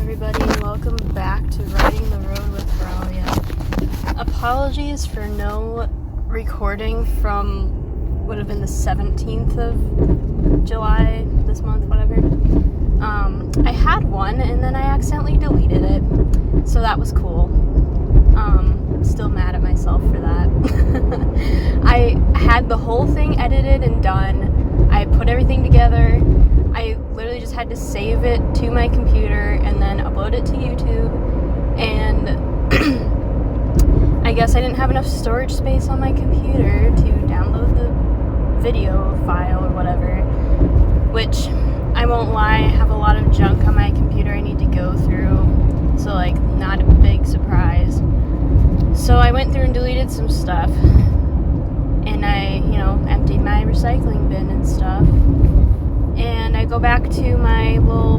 everybody, and welcome back to Riding the Road with Ralia. Apologies for no recording from would have been the 17th of July, this month, whatever. I had one and then I accidentally deleted it, so that was cool. Still mad at myself for that. I had the whole thing edited and done. I put everything together. I literally just had to save it to my computer and then upload it to YouTube, and I guess I didn't have enough storage space on my computer to download the video file or whatever, which, I won't lie, I have a lot of junk on my computer I need to go through, so like, not a big surprise. So I went through and deleted some stuff, and I, emptied my recycling bin and stuff. And I go back to my little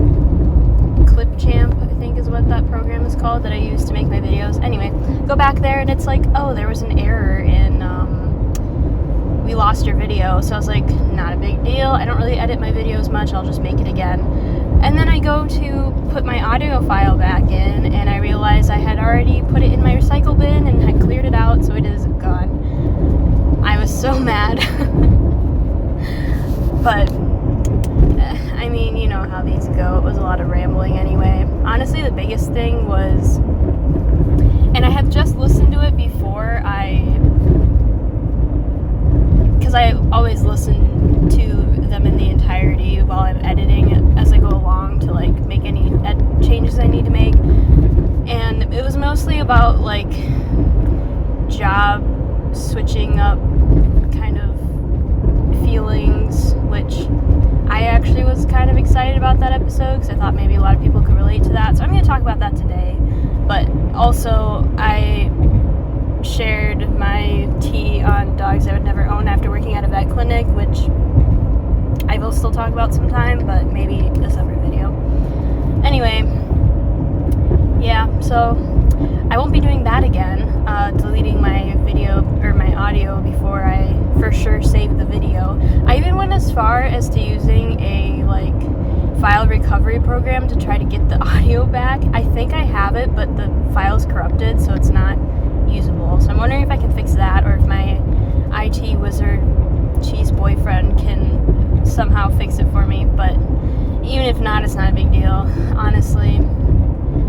Clipchamp, I think is what that program is called, that I use to make my videos. Anyway, go back there and it's like, oh, there was an error in, we lost your video. So I was like, not a big deal. I don't really edit my videos much. I'll just make it again. And then I go to put my audio file back in and I realize I had already put it in my recycle bin and had cleared it out, so it is gone. I was so mad. But I mean, you know how these go. It was a lot of rambling anyway. Honestly, the biggest thing was, and I had just listened to it before because I always listen to them in the entirety while I'm editing as I go along to like make any changes I need to make. And it was mostly about like job switching up kind of feelings, which I actually was kind of excited about that episode because I thought maybe a lot of people could relate to that. So I'm going to talk about that today. But also, I shared my tea on dogs I would never own after working at a vet clinic, which I will still talk about sometime, but maybe a separate video. Anyway, yeah, so I won't be doing that again, deleting my video or my audio before I for sure save the video. I even went as far as to using a file recovery program to try to get the audio back. I think I have it, but the file's corrupted, so it's not usable. So I'm wondering if I can fix that, or if my IT wizard cheese boyfriend can somehow fix it for me. But even if not, it's not a big deal, honestly.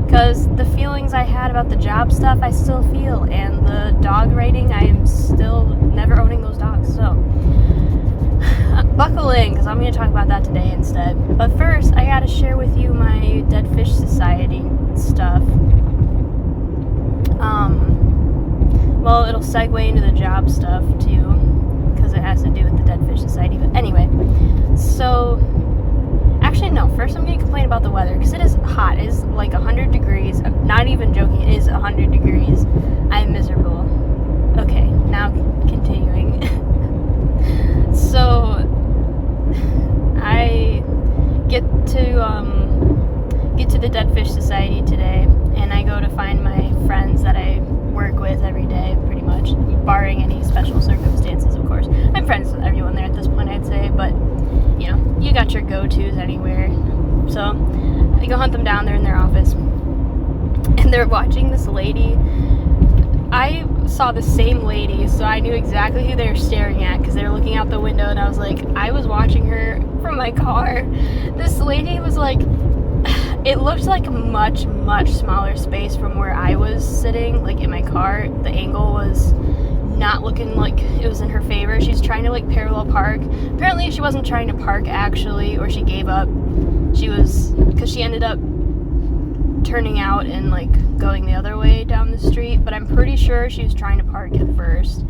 Because the feelings I had about the job stuff, I still feel, and the dog writing, I am still never owning those dogs, so buckle in, because I'm going to talk about that today instead. But first, I got to share with you my Dead Fish Society stuff. Well, it'll segue into the job stuff, too, because it has to do with the Dead Fish Society, but anyway, so actually, no. First, I'm going to complain about the weather, because it is hot. It is like 100 degrees. I'm not even joking. It is 100 degrees. I'm miserable. Okay, now continuing. So, I get to the Dead Fish Society today, and I go to find my friends that I work with every day, pretty much, barring any special circumstances, of course. I'm friends with everyone there at this point, I'd say, but you got your go-tos anywhere. So I go hunt them down. They're in their office, and they're watching this lady. I saw the same lady, so I knew exactly who they were staring at because they were looking out the window, and I was like, I was watching her from my car. This lady was like, it looked like a much, much smaller space from where I was sitting, like in my car. The angle was not looking like it was in her favor. She's trying to parallel park. Apparently she wasn't trying to park actually, or she gave up. Because she ended up turning out and going the other way down the street, but I'm pretty sure she was trying to park at first.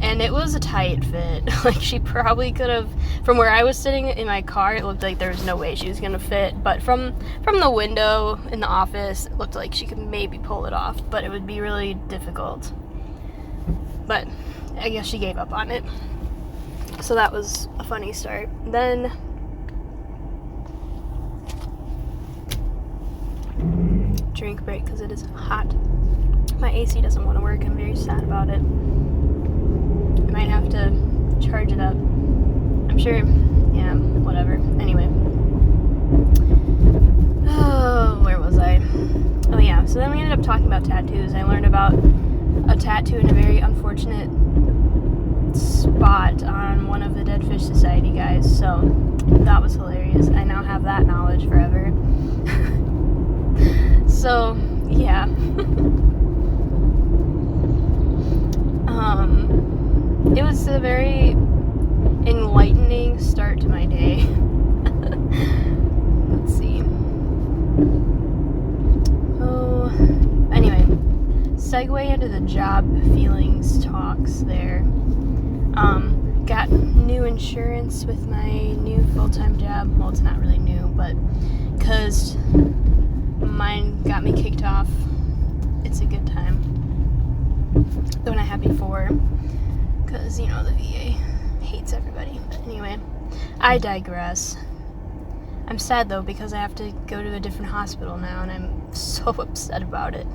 And it was a tight fit. She probably could have, from where I was sitting in my car, it looked like there was no way she was gonna fit, but from the window in the office, it looked like she could maybe pull it off, but it would be really difficult. But I guess she gave up on it. So that was a funny start. Then drink break because it is hot. My AC doesn't want to work. I'm very sad about it. I might have to charge it up. I'm sure, yeah, whatever. Anyway. Oh, where was I? up talking about tattoos. I learned about a tattoo in a very unfortunate spot on one of the Dead Fish Society guys, so that was hilarious. I now have that knowledge forever. So, yeah. It was a very enlightening start to my day. Let's see. Oh, anyway, segue into the job feelings talks there. Got new insurance with my new full-time job. Well, it's not really new, but because mine got me kicked off, it's a good time. The one I had before, because, you know, the VA hates everybody. But anyway, I digress. I'm sad, though, because I have to go to a different hospital now, and I'm so upset about it.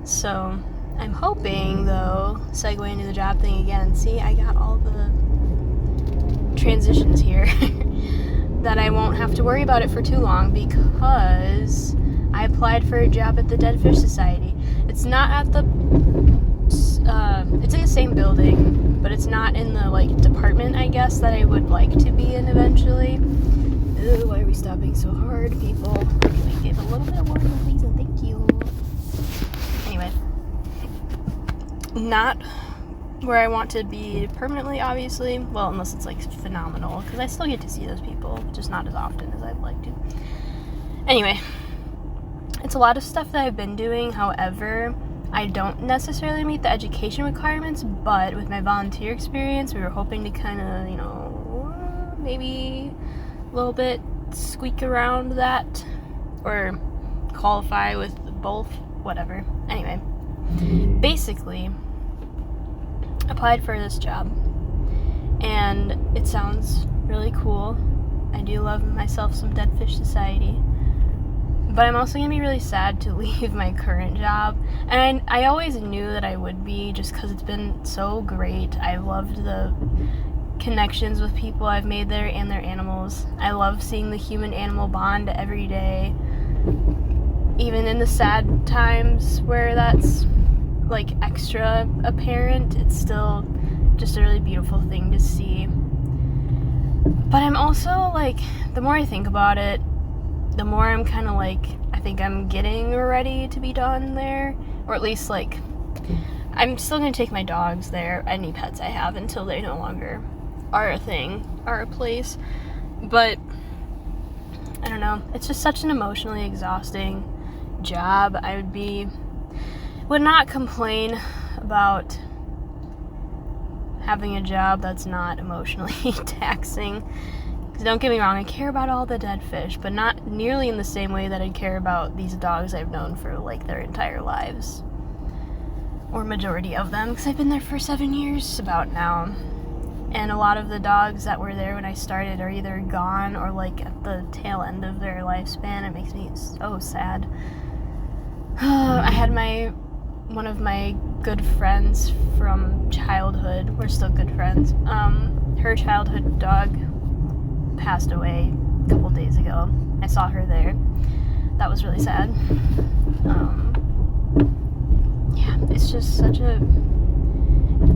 So, I'm hoping, though, segue into the job thing again. See, I got all the transitions here. That I won't have to worry about it for too long, because I applied for a job at the Dead Fish Society. It's not at the... it's in the same building, but it's not in the, like, department, I guess, that I would like to be in eventually. Ugh, why are we stopping so hard, people? Can we give a little bit of warning, please, and thank you. Anyway. Not where I want to be permanently, obviously. Well, unless it's, like, phenomenal, because I still get to see those people, just not as often as I'd like to. Anyway. It's a lot of stuff that I've been doing, however, I don't necessarily meet the education requirements, but with my volunteer experience, we were hoping to kind of, you know, maybe a little bit squeak around that, or qualify with both, whatever. Anyway, basically, applied for this job, and it sounds really cool. I do love myself some Dead Fish Society. But I'm also going to be really sad to leave my current job. And I always knew that I would be, just because it's been so great. I've loved the connections with people I've made there and their animals. I love seeing the human-animal bond every day. Even in the sad times where that's, like, extra apparent, it's still just a really beautiful thing to see. But I'm also, like, the more I think about it, the more I'm kind of like, I think I'm getting ready to be done there. Or at least, like, I'm still going to take my dogs there, any pets I have, until they no longer are a thing, are a place. But, I don't know, it's just such an emotionally exhausting job. I would not complain about having a job that's not emotionally taxing. Don't get me wrong, I care about all the dead fish, but not nearly in the same way that I care about these dogs I've known for, like, their entire lives. Or majority of them, because I've been there for 7 years about now. And a lot of the dogs that were there when I started are either gone or, like, at the tail end of their lifespan. It makes me so sad. I had one of my good friends from childhood, we're still good friends, her childhood dog passed away a couple days ago. I saw her there. That was really sad. Yeah, it's just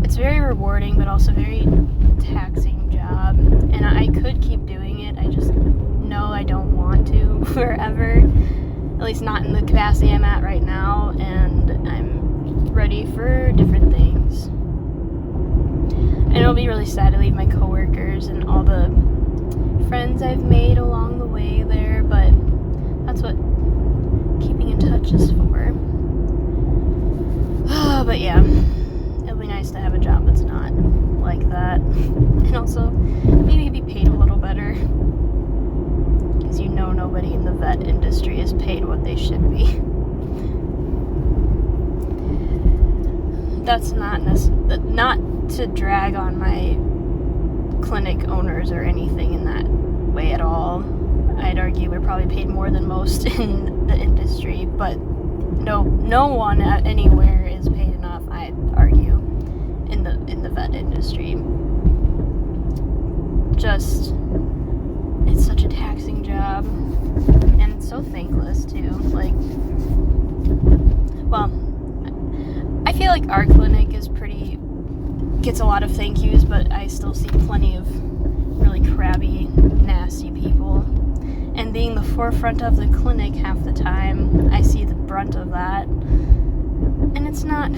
it's very rewarding, but also very taxing job. And I could keep doing it. I just know I don't want to forever. At least not in the capacity I'm at right now. And I'm ready for different things. And it'll be really sad to leave my coworkers and all the friends I've made along the way there, but that's what keeping in touch is for. But yeah, it'll be nice to have a job that's not like that. And also, maybe be paid a little better. Because you know nobody in the vet industry is paid what they should be. That's not to drag on my clinic owners or anything in that way at all. I'd argue we're probably paid more than most in the industry, but no one anywhere is paid enough, I'd argue, in the vet industry. Just, it's such a taxing job, and it's so thankless too. Like, feel like our clinic gets a lot of thank yous, but I still see plenty of really crabby, nasty people. And being the forefront of the clinic half the time, I see the brunt of that. And it's not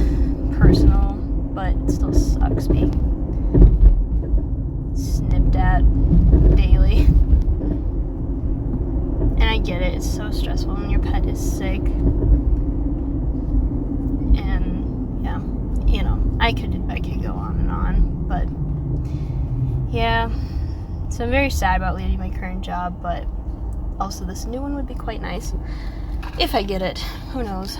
personal, but it still sucks being snipped at daily. And I get it, it's so stressful when your pet is sick. And yeah, you know, I could go on and on, but yeah. So I'm very sad about leaving my current job, but also this new one would be quite nice if I get it. Who knows?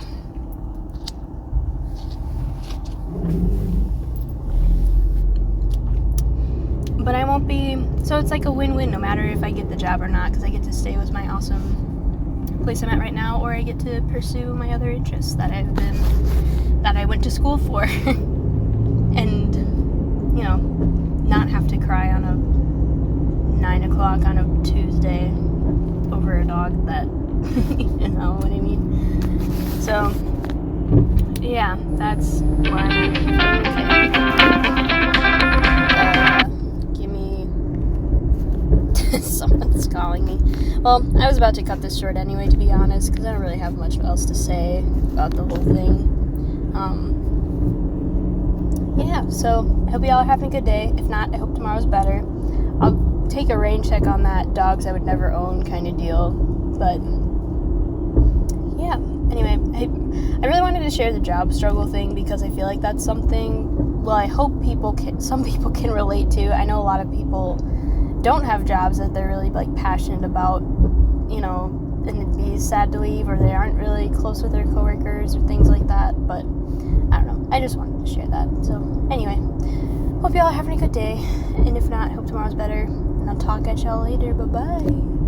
But I won't be, so it's like a win-win no matter if I get the job or not, because I get to stay with my awesome place I'm at right now, or I get to pursue my other interests that I went to school for. And, you know, not have to cry on a 9 o'clock on a Tuesday over a dog that, you know what I mean? So, yeah, that's why I'm someone's calling me. Well, I was about to cut this short anyway, to be honest, because I don't really have much else to say about the whole thing. Yeah, so I hope y'all are having a good day. If not, I hope tomorrow's better. I'll take a rain check on that dogs I would never own kind of deal. But yeah, anyway, I really wanted to share the job struggle thing because I feel like that's something, well, I hope some people can relate to. I know a lot of people don't have jobs that they're really like passionate about, you know, and it'd be sad to leave, or they aren't really close with their coworkers or things like that. But I don't know, I just wanted to share that. So anyway, hope y'all are having a good day, and if not, hope tomorrow's better, and I'll talk at y'all later. Bye bye.